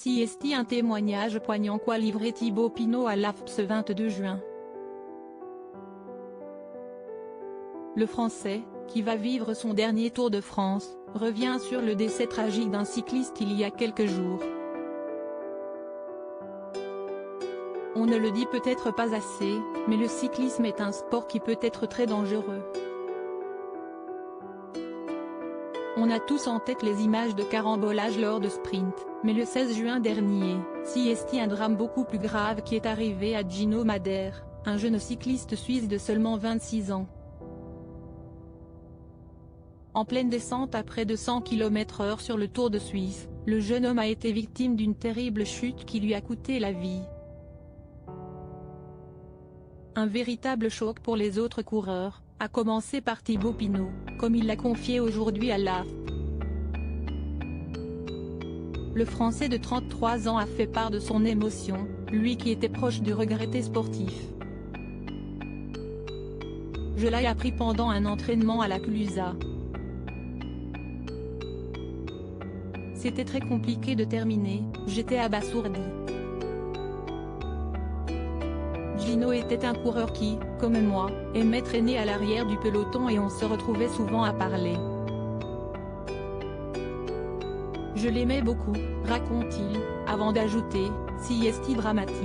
CST, un témoignage poignant qu'a livré Thibaut Pinot à l'AFP ce 22 juin. Le Français, qui va vivre son dernier Tour de France, revient sur le décès tragique d'un cycliste il y a quelques jours. On ne le dit peut-être pas assez, mais le cyclisme est un sport qui peut être très dangereux. On a tous en tête les images de carambolage lors de sprint, mais le 16 juin dernier, CST, un drame beaucoup plus grave qui est arrivé à Gino Madère, un jeune cycliste suisse de seulement 26 ans. En pleine descente à près de 100 km/h sur le Tour de Suisse, le jeune homme a été victime d'une terrible chute qui lui a coûté la vie. Un véritable choc pour les autres coureurs, à commencer par Thibaut Pinot, comme il l'a confié aujourd'hui à l'AFP. Le Français de 33 ans a fait part de son émotion, lui qui était proche du regretté sportif. Je l'ai appris pendant un entraînement à la Clusaz. C'était très compliqué de terminer, j'étais abasourdi. Gino était un coureur qui, comme moi, aimait traîner à l'arrière du peloton et on se retrouvait souvent à parler. Je l'aimais beaucoup, raconte-t-il, avant d'ajouter, CST dramatique.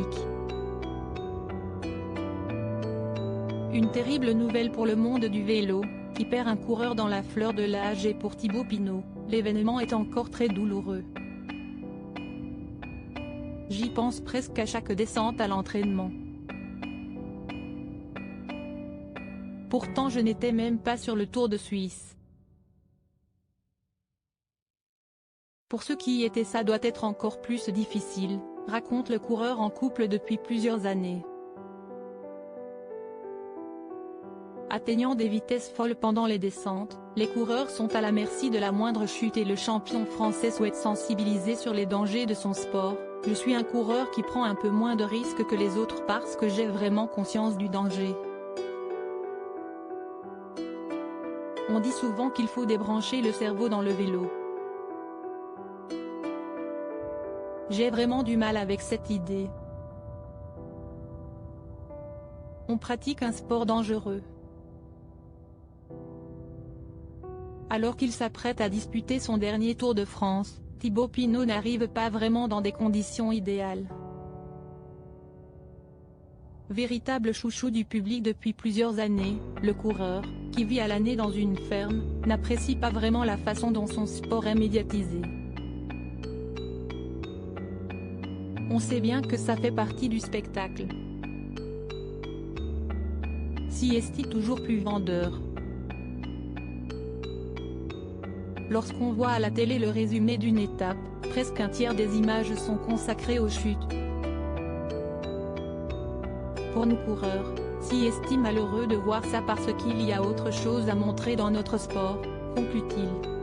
Une terrible nouvelle pour le monde du vélo, qui perd un coureur dans la fleur de l'âge, et pour Thibaut Pinot, l'événement est encore très douloureux. J'y pense presque à chaque descente à l'entraînement. Pourtant je n'étais même pas sur le Tour de Suisse. Pour ceux qui y étaient, ça doit être encore plus difficile, raconte le coureur en couple depuis plusieurs années. Atteignant des vitesses folles pendant les descentes, les coureurs sont à la merci de la moindre chute et le champion français souhaite sensibiliser sur les dangers de son sport. Je suis un coureur qui prend un peu moins de risques que les autres parce que j'ai vraiment conscience du danger. On dit souvent qu'il faut débrancher le cerveau dans le vélo. J'ai vraiment du mal avec cette idée. On pratique un sport dangereux. Alors qu'il s'apprête à disputer son dernier Tour de France, Thibaut Pinot n'arrive pas vraiment dans des conditions idéales. Véritable chouchou du public depuis plusieurs années, le coureur, qui vit à l'année dans une ferme, n'apprécie pas vraiment la façon dont son sport est médiatisé. On sait bien que ça fait partie du spectacle. CST toujours plus vendeur. Lorsqu'on voit à la télé le résumé d'une étape, presque un tiers des images sont consacrées aux chutes. Pour nous coureurs, CST malheureux de voir ça parce qu'il y a autre chose à montrer dans notre sport, conclut-il.